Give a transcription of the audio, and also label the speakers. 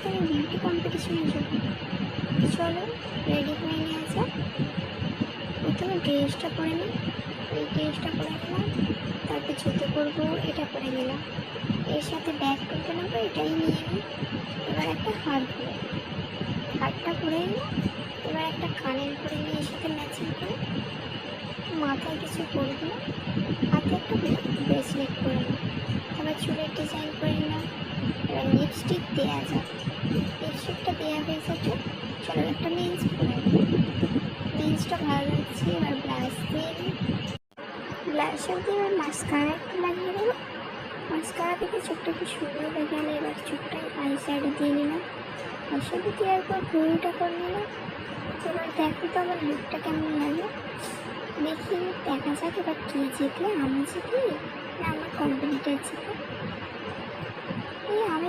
Speaker 1: আজকে আমি বিউটি কম্পিটিশনে যাবো। চলো রেডি হয়ে নেওয়া যাক। প্রথমে ড্রেসটা পরে নিই। এই ড্রেসটা পরে নিলাম, তারপর জুতো পরবো, এটা পরে নিলাম। এর সাথে ব্যাগ তুলতে নেবো, এটাই নিয়ে নিই। এবার একটা হার পরে, হারটা পরে নিলাম। এবার একটা কানের পরে নিয়ে এর সাথে ম্যাচিং করে। মাথায় কিছু পরবো না, হাতে একটা ব্রেসলেট পরে নিই। তারপর চুলের ডিজাইন করে নিলাম। এবার লিপস্টিক দেওয়া যাক। লিপস্টিকটা দেওয়া হয়ে যাবে। চলো একটা লেন্স পরে নিই। লেন্সটা ভালো লাগছে। এবার ব্লাশ দিয়ে নিই। ব্লাশার দিয়ে এবার মাস্কারা একটু লাগিয়ে দেবো। মাস্কারা থেকে চোখটা একটু সুন্দর হয়ে গেলে এবার চোখটায় আই শ্যাডো দিয়ে নিলাম। আই শ্যাডো দেওয়ার পর ভুরুটা করে নিলাম। এবার দেখো তো আমার লুকটা কেমন লাগে। দেখি দেখা যাক এবার কে জিতলে, আমি জিতলি না আমার কম্পিটিটার জিতলে। এই আমি